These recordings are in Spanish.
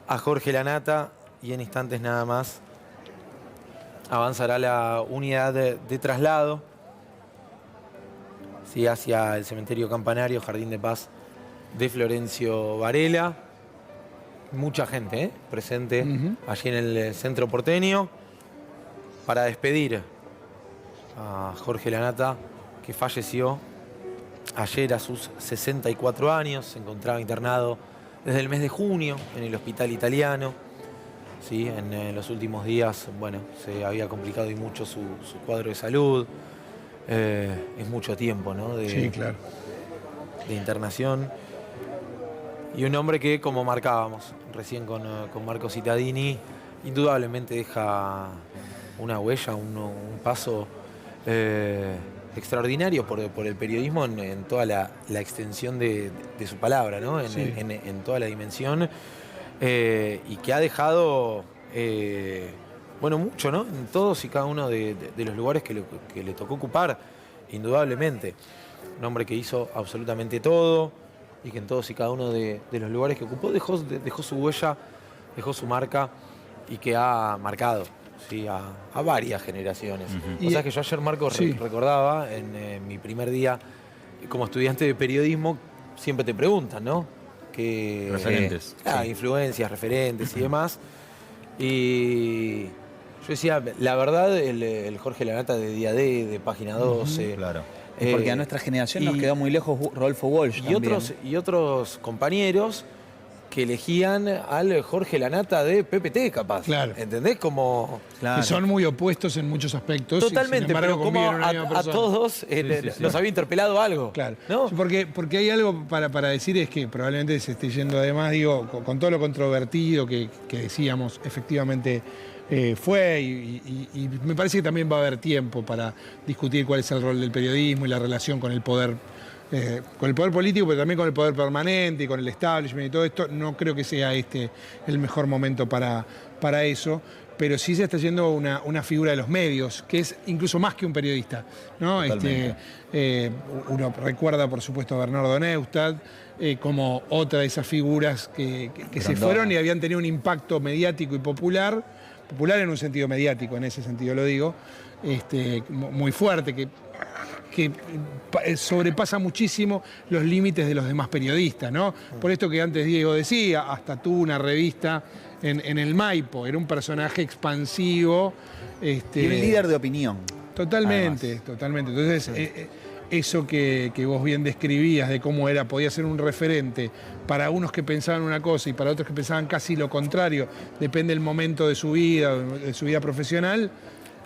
a Jorge Lanata y en instantes nada más avanzará la unidad de traslado, ¿sí?, hacia el cementerio Campanario, Jardín de Paz de Florencio Varela. Mucha gente presente allí en el centro porteño para despedir a Jorge Lanata, que falleció ayer a sus 64 años. Se encontraba internado desde el mes de junio en el hospital italiano. ¿Sí? En los últimos días, bueno, se había complicado y mucho su cuadro de salud. Es mucho tiempo, ¿no? Sí, claro. De internación. Y un hombre que, como marcábamos recién con Marco Cittadini, indudablemente deja una huella, un paso extraordinario por el periodismo en toda la extensión de su palabra, ¿no? En toda la dimensión. Y que ha dejado, bueno, mucho, ¿no? En todos y cada uno de los lugares que le tocó ocupar, indudablemente. Un hombre que hizo absolutamente todo y que en todos y cada uno de los lugares que ocupó dejó su huella, dejó su marca y que ha marcado, ¿sí?, a varias generaciones. O sea que yo ayer, Marco, recordaba en mi primer día como estudiante de periodismo, siempre te preguntan, ¿no? Referentes. Influencias, referentes y demás. Y yo decía, la verdad, el Jorge Lanata de Día D, de Página 12. Claro. Porque a nuestra generación nos quedó muy lejos Rodolfo Walsh y otros compañeros que elegían al Jorge Lanata de PPT, capaz. Claro. ¿Entendés? Como... Claro. Que son muy opuestos en muchos aspectos. Totalmente, pero como a todos nos había interpelado algo. Claro. ¿No? Porque hay algo para decir, es que probablemente se esté yendo, además, digo, con todo lo controvertido que decíamos, efectivamente fue, y me parece que también va a haber tiempo para discutir cuál es el rol del periodismo y la relación con el poder político, pero también con el poder permanente y con el establishment y todo esto. No creo que sea el mejor momento para eso, pero sí se está yendo una figura de los medios, que es incluso más que un periodista, ¿no? Uno recuerda, por supuesto, a Bernardo Neustadt como otra de esas figuras que se fueron y habían tenido un impacto mediático y popular en un sentido mediático, en ese sentido lo digo, muy fuerte, que sobrepasa muchísimo los límites de los demás periodistas, ¿no? Por esto que antes Diego decía, hasta tuvo una revista en el Maipo, era un personaje expansivo. Y un líder de opinión. Totalmente, además. Totalmente. Entonces, eso que vos bien describías de cómo podía ser un referente para unos que pensaban una cosa y para otros que pensaban casi lo contrario, depende del momento de su vida profesional.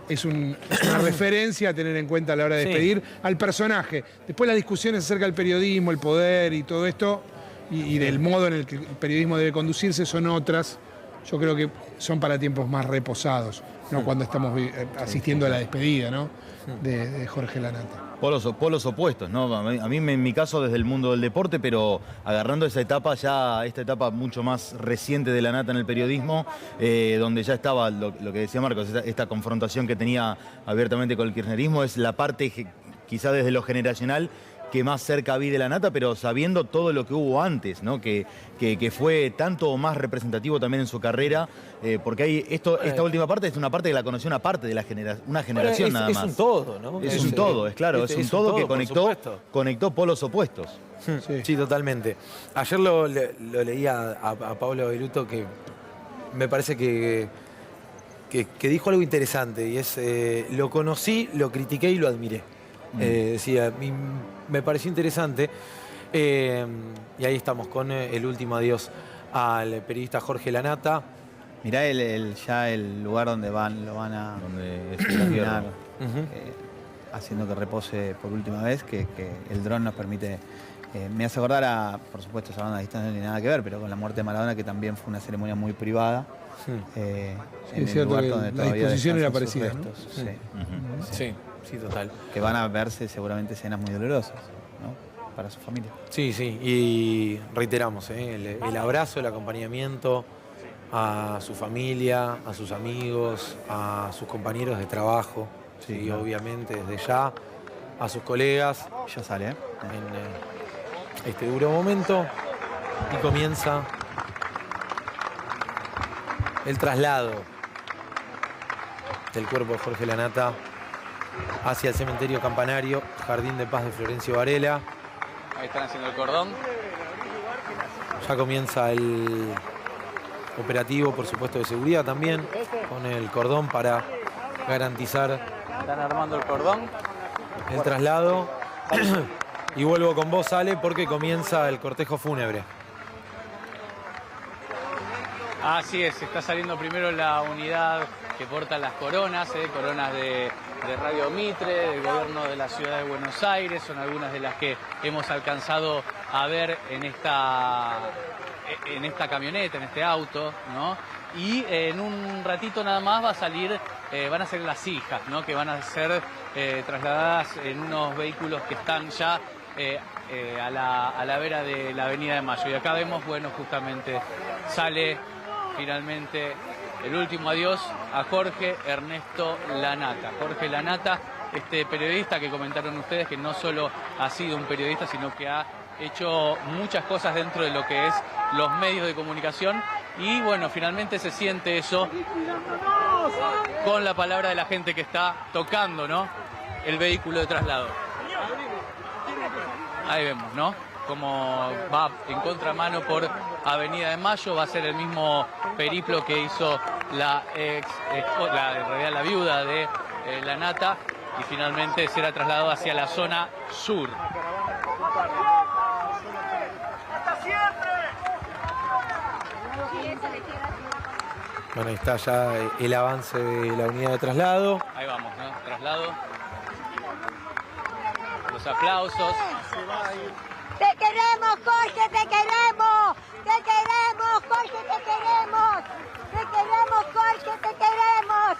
Es una referencia a tener en cuenta a la hora de despedir al personaje. Después las discusiones acerca del periodismo, el poder y todo esto, y del modo en el que el periodismo debe conducirse, son otras. Yo creo que son para tiempos más reposados, ¿no? Cuando estamos asistiendo a la despedida, ¿no?, de Jorge Lanata. Polos opuestos, ¿no? A mí, en mi caso, desde el mundo del deporte, pero agarrando esta etapa mucho más reciente de Lanata en el periodismo, donde ya estaba lo que decía Marcos, esta confrontación que tenía abiertamente con el kirchnerismo, es la parte, quizá desde lo generacional, que más cerca vi de Lanata, pero sabiendo todo lo que hubo antes, ¿no? Que fue tanto o más representativo también en su carrera, porque hay esta última parte es una parte que la conoció una parte de una generación nada más. Es un todo, ¿no? Es un todo, es claro, es un todo que conectó polos opuestos. Sí, totalmente. Ayer lo leía a Pablo Beruto, que me parece que dijo algo interesante, y es, lo conocí, lo critiqué y lo admiré. Decía, me pareció interesante. Y ahí estamos con el último adiós al periodista Jorge Lanata. Mirá ya el lugar donde lo van a terminar, haciendo que repose por última vez, que el dron nos permite. Me hace acordar por supuesto, esa banda a distancia no tiene nada que ver, pero con la muerte de Maradona, que también fue una ceremonia muy privada. Es cierto que la disposición era parecida, ¿no? Sí, total. Que van a verse seguramente escenas muy dolorosas, ¿no?, para su familia. Sí, y reiteramos, el abrazo, el acompañamiento a su familia, a sus amigos, a sus compañeros de trabajo, y obviamente desde ya a sus colegas. Ya sale, en este duro momento, y comienza el traslado del cuerpo de Jorge Lanata hacia el cementerio Campanario, Jardín de Paz de Florencio Varela. Ahí están haciendo el cordón. Ya comienza el operativo, por supuesto, de seguridad también, con el cordón para garantizar Están armando el cordón. el traslado. Y vuelvo con vos, Ale, porque comienza el cortejo fúnebre. Así es, está saliendo primero la unidad que porta las coronas, coronas de Radio Mitre, del gobierno de la ciudad de Buenos Aires, son algunas de las que hemos alcanzado a ver en esta camioneta, en este auto, ¿no? Y en un ratito nada más van a salir las hijas, ¿no? Que van a ser trasladadas en unos vehículos que están ya a la vera de la Avenida de Mayo. Y acá vemos, bueno, justamente sale finalmente el último adiós a Jorge Ernesto Lanata. Jorge Lanata, este periodista que comentaron ustedes, que no solo ha sido un periodista, sino que ha hecho muchas cosas dentro de lo que es los medios de comunicación. Y bueno, finalmente se siente eso con la palabra de la gente que está tocando, ¿no?, el vehículo de traslado. Ahí vemos, ¿no?, como va en contramano por Avenida de Mayo. Va a ser el mismo periplo que hizo la viuda de Lanata, y finalmente será trasladado hacia la zona sur. Bueno, ahí está ya el avance de la unidad de traslado. Ahí vamos, ¿no?, traslado. Los aplausos. ¡Te queremos, Jorge! ¡Te queremos! ¡Te queremos, Jorge! ¡Te queremos! ¡Te queremos, Jorge! ¡Te queremos!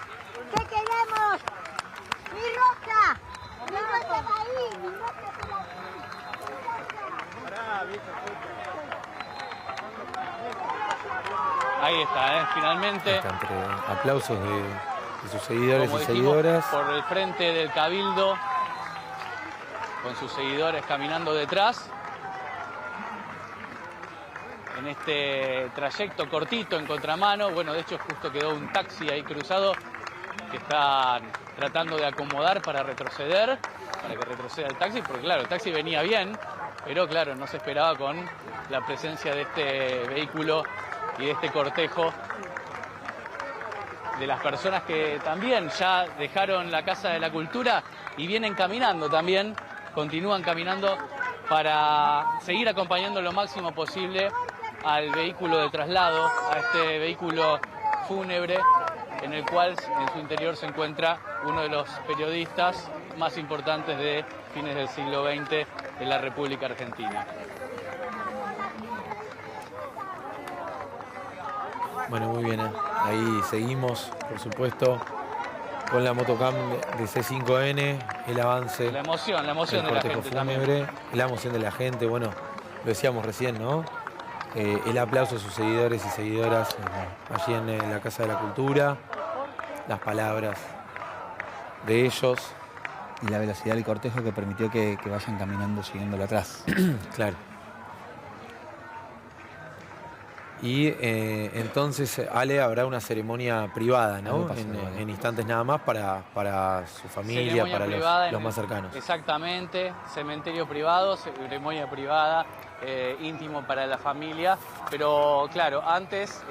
¡Te queremos! ¡Mi Rosa! ¡Mi Rosa está ahí! ¡Mi Rosa está Ahí está, finalmente. Está entre aplausos de sus seguidores Como y dijimos, seguidoras. por el frente del Cabildo, con sus seguidores caminando detrás. En este trayecto cortito en contramano, bueno, de hecho justo quedó un taxi ahí cruzado que están tratando de acomodar para retroceder, para que retroceda el taxi, porque claro, el taxi venía bien, pero claro, no se esperaba con la presencia de este vehículo y de este cortejo de las personas que también ya dejaron la Casa de la Cultura y vienen caminando también, continúan caminando para seguir acompañando lo máximo posible al vehículo de traslado, a este vehículo fúnebre en el cual en su interior se encuentra uno de los periodistas más importantes de fines del siglo XX de la República Argentina. Bueno, muy bien. Ahí seguimos, por supuesto, con la motocam de C5N, el avance. La emoción del de la cortejo gente fúnebre, también. la emoción de la gente, bueno, lo decíamos recién, ¿no? El aplauso de sus seguidores y seguidoras allí en la Casa de la Cultura, las palabras de ellos. Y la velocidad del cortejo que permitió que vayan caminando siguiéndolo atrás. Claro. Y entonces, Ale, habrá una ceremonia privada, ¿no? En instantes nada más para su familia, Ceremonia para privada los más cercanos. Exactamente, cementerio privado, ceremonia privada, íntimo para la familia, pero claro, antes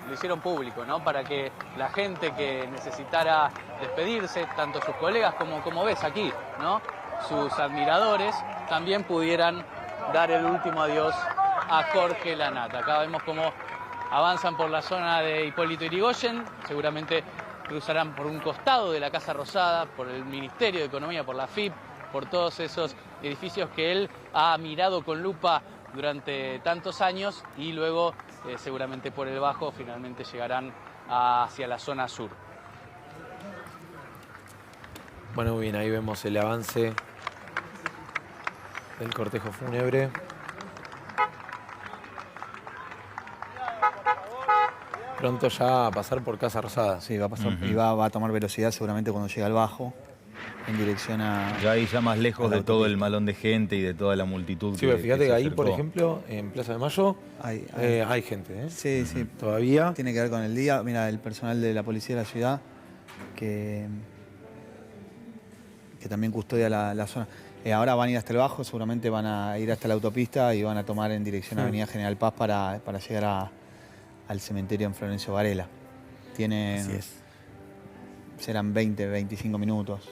lo hicieron público, ¿no? Para que la gente que necesitara despedirse, tanto sus colegas como ves aquí, ¿no?, sus admiradores, también pudieran dar el último adiós a Jorge Lanata. Acá vemos cómo avanzan por la zona de Hipólito Yrigoyen, seguramente cruzarán por un costado de la Casa Rosada, por el Ministerio de Economía, por la FIP, por todos esos edificios que él ha mirado con lupa durante tantos años, y luego seguramente por el Bajo finalmente llegarán hacia la zona sur. Bueno, muy bien, ahí vemos el avance del cortejo fúnebre. Pronto ya a pasar por Casa Rosada. Sí, va a pasar y va a tomar velocidad seguramente cuando llegue al Bajo. en dirección a... Ya ahí ya más lejos de todo el malón de gente y de toda la multitud. Sí, pero fíjate que ahí, acercó. por ejemplo, en Plaza de Mayo hay gente, ¿eh? Sí, sí. Todavía. Tiene que ver con el día. Mira, el personal de la policía de la ciudad que también custodia la zona. Ahora van a ir hasta el Bajo, seguramente van a ir hasta la autopista y van a tomar en dirección a Avenida General Paz para llegar al cementerio en Florencio Varela. Tienen... Así es. Serán 20, 25 minutos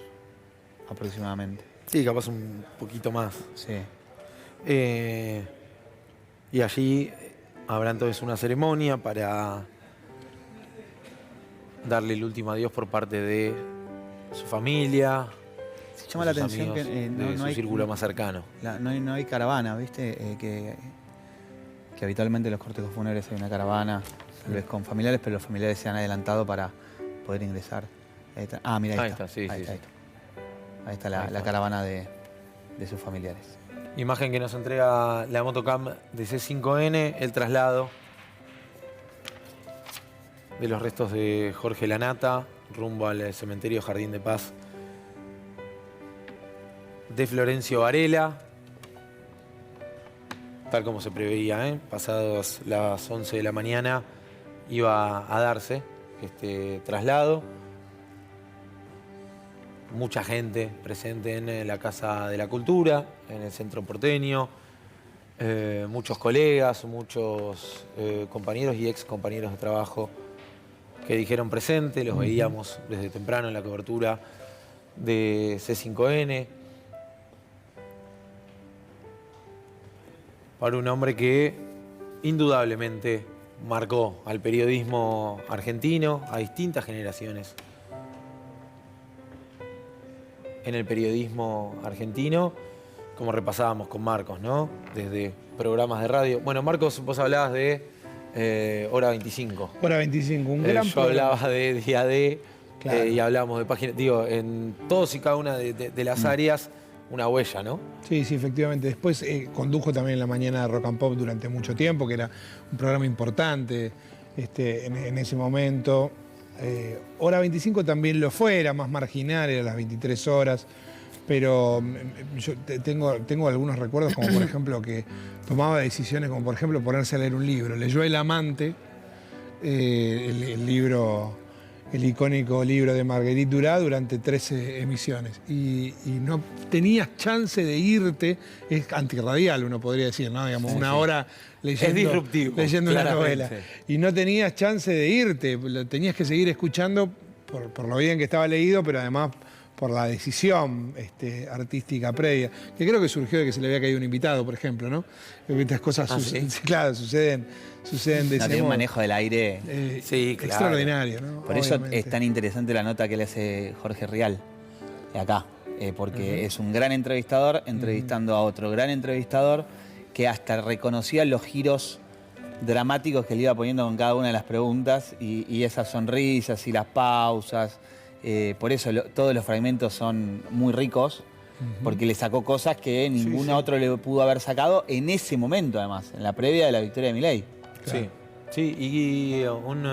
aproximadamente. Sí, capaz un poquito más. Sí. Y allí habrá entonces una ceremonia para darle el último adiós por parte de su familia. Se llama la sus atención que amigos, no de su hay círculo más cercano. no hay caravana, ¿viste? Que habitualmente en los cortejos fúnebres hay una caravana, tal vez con familiares, pero los familiares se han adelantado para poder ingresar. Ahí está. Ah, mira, ahí está. Sí, ahí sí. está. Ahí está la caravana de sus familiares. Imagen que nos entrega la motocam de C5N, el traslado de los restos de Jorge Lanata rumbo al cementerio Jardín de Paz de Florencio Varela, tal como se preveía, ¿eh? Pasados las 11 de la mañana iba a darse este traslado. Mucha gente presente en la Casa de la Cultura, en el Centro Porteño, muchos colegas, muchos compañeros y ex compañeros de trabajo que dijeron presente, los veíamos desde temprano en la cobertura de C5N. Para un hombre que indudablemente marcó al periodismo argentino, a distintas generaciones en el periodismo argentino, como repasábamos con Marcos, ¿no? Desde programas de radio. Bueno, Marcos, vos hablabas de Hora 25. Hora 25, un gran Yo programa. hablaba de Día D, Claro. y hablábamos de páginas. Digo, en todos y cada una de las áreas, una huella, ¿no? Sí, sí, efectivamente. Después condujo también la mañana de Rock and Pop durante mucho tiempo, que era un programa importante en ese momento. Hora 25 también lo fue, era más marginal, era las 23 horas, pero yo tengo algunos recuerdos, como por ejemplo que tomaba decisiones, como por ejemplo ponerse a leer un libro. Leyó El Amante, el libro, el icónico libro de Marguerite Duras, durante 13 emisiones. Y no tenías chance de irte, es antirradial, uno podría decir, ¿no? Digamos, una hora leyendo, Es disruptivo, leyendo una claramente. novela. Y no tenías chance de irte, lo tenías que seguir escuchando por lo bien que estaba leído, pero además por la decisión artística previa, que creo que surgió de que se le había caído un invitado, por ejemplo, ¿no? Estas cosas claro, suceden de ese Tiene un modo. manejo del aire. Sí, claro. Extraordinario, ¿no? Por eso Obviamente. es tan interesante la nota que le hace Jorge Rial acá, porque es un gran entrevistador entrevistando a otro gran entrevistador que hasta reconocía los giros dramáticos que le iba poniendo con cada una de las preguntas y esas sonrisas y las pausas. Por eso todos los fragmentos son muy ricos, porque le sacó cosas que ningún otro le pudo haber sacado en ese momento, además, en la previa de la victoria de Milei. Sí, sí, y un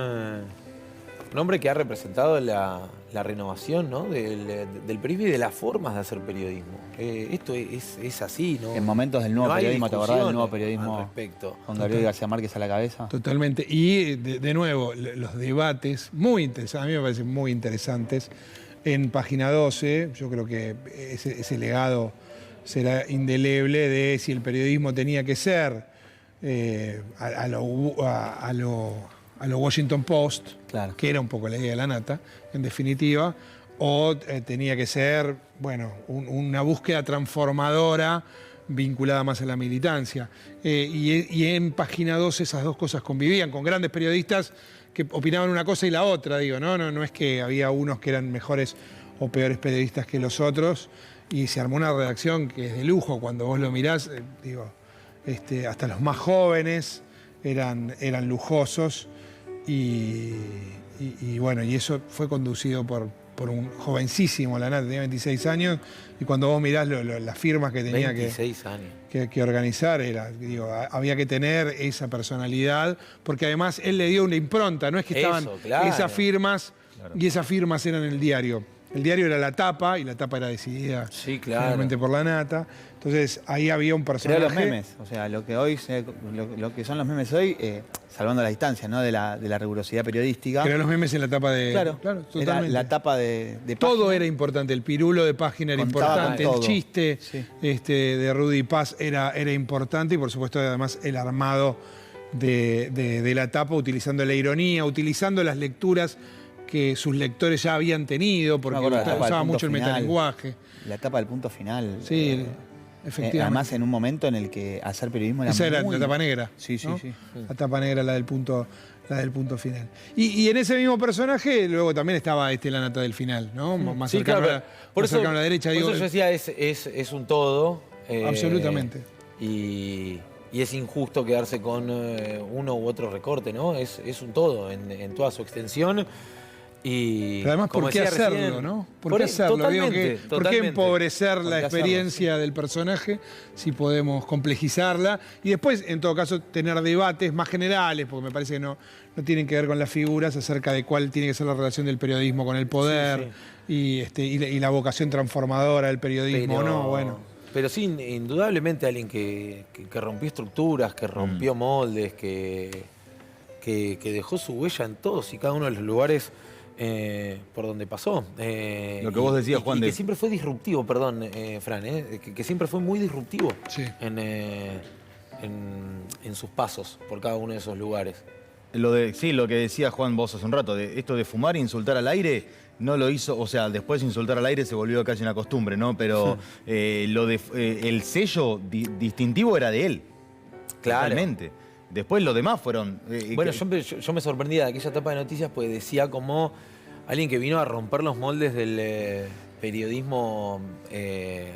hombre que ha representado la renovación, ¿no? del periodismo y de las formas de hacer periodismo. Esto es así, ¿no? En momentos del nuevo No hay periodismo, ¿te acordás del nuevo discusión periodismo al respecto. con Gabriel García Márquez a la cabeza? Totalmente. Y de nuevo, los debates muy interesantes, a mí me parecen muy interesantes. En Página 12, yo creo que ese legado será indeleble de si el periodismo tenía que ser a lo Washington Post, Claro. que era un poco la idea de la nata, en definitiva, o tenía que ser, bueno, una búsqueda transformadora vinculada más a la militancia. Y en Página 12 esas dos cosas convivían, con grandes periodistas que opinaban una cosa y la otra, digo, no es que había unos que eran mejores o peores periodistas que los otros, y se armó una redacción que es de lujo, cuando vos lo mirás, hasta los más jóvenes eran lujosos, y bueno, y eso fue conducido por un jovencísimo, la nata, tenía 26 años, y cuando vos mirás las firmas que tenía 26 años. que organizar, había que tener esa personalidad, porque además él le dio una impronta, no es que estaban Eso, claro. esas firmas, y esas firmas eran el diario. el diario era la tapa, y la tapa era decidida Sí, claro. finalmente por la nata. Entonces ahí había un personaje. Pero los memes, o sea, lo que son los memes hoy, salvando la distancia, ¿no? de la rigurosidad periodística. Creó los memes en la tapa de... Claro, totalmente. era la tapa de Todo página. era importante, el pirulo de página era Contaba importante, el todo. chiste Sí. de Rudy Paz era importante, y por supuesto además el armado de la tapa, utilizando la ironía, utilizando las lecturas que sus lectores ya habían tenido, porque Me acuerdo de la tapa del usaba punto mucho el final. metalenguaje. La etapa del punto final. Sí, efectivamente. Además, en un momento en el que hacer periodismo era Esa era muy... la tapa negra. Sí, sí, ¿no? sí. La tapa negra, la del punto final. Y en ese mismo personaje luego también estaba la nata del final, ¿no? Más Sí, cercano, claro, más cercano a la derecha. Por digo, eso yo decía, es un todo. Absolutamente. Y es injusto quedarse con uno u otro recorte, ¿no? Es un todo en toda su extensión. Y pero además, como ¿por qué decía hacerlo, recién, no? ¿Por qué hacerlo? Digo que, ¿por qué totalmente. empobrecer ¿Por la qué experiencia del personaje si podemos complejizarla? Y después, en todo caso, tener debates más generales, porque me parece que no tienen que ver con las figuras, acerca de cuál tiene que ser la relación del periodismo con el poder. Sí, Y la vocación transformadora del periodismo, ¿no? Bueno. Pero sí, indudablemente alguien que rompió estructuras, que rompió moldes, que dejó su huella en todos y cada uno de los lugares por donde pasó. Lo que vos decías, Juan, y de... que siempre fue disruptivo, perdón, Fran, que siempre fue muy disruptivo Sí. en sus pasos por cada uno de esos lugares. Lo que decía Juan vos hace un rato, de esto de fumar e insultar al aire, no lo hizo, o sea, después de insultar al aire se volvió casi una costumbre, ¿no? Pero el sello distintivo era de él. Claro. Totalmente. Después lo demás fueron... Bueno, yo me sorprendía de aquella etapa de noticias, pues decía como alguien que vino a romper los moldes del periodismo de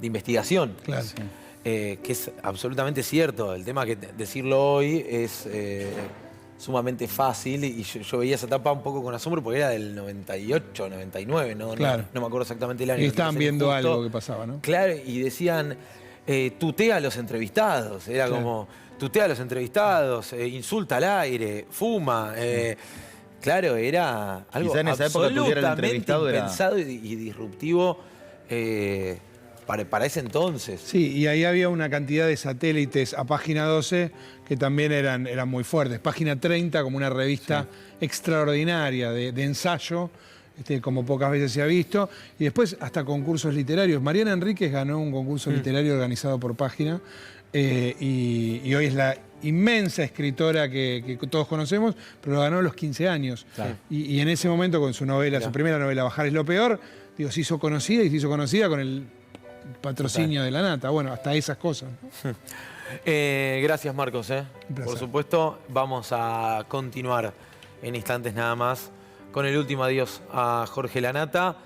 investigación. Claro. Que es absolutamente cierto. El tema que decirlo hoy es sumamente fácil, y yo veía esa etapa un poco con asombro porque era del 98, 99, Claro. no me acuerdo exactamente el año. Y estaban sería viendo justo. algo que pasaba, ¿no? Claro, y decían, tutea a los entrevistados. Era Claro. como, tutea a los entrevistados, insulta al aire, fuma. Claro, era algo Quizá en esa época tutear al absolutamente entrevistado era... impensado y disruptivo para ese entonces. Sí, y ahí había una cantidad de satélites a Página 12 que también eran muy fuertes. Página 30 como una revista extraordinaria de ensayo, como pocas veces se ha visto. Y después hasta concursos literarios. Mariana Enríquez ganó un concurso literario organizado por Página y hoy es la inmensa escritora que todos conocemos, pero lo ganó a los 15 años. Claro. Y en ese momento con su novela, su primera novela, Bajar es lo peor, se hizo conocida, y se hizo conocida con el patrocinio de la nata. Bueno, hasta esas cosas, ¿no? Gracias, Marcos. Un placer. Por supuesto, vamos a continuar en instantes nada más con el último adiós a Jorge Lanata.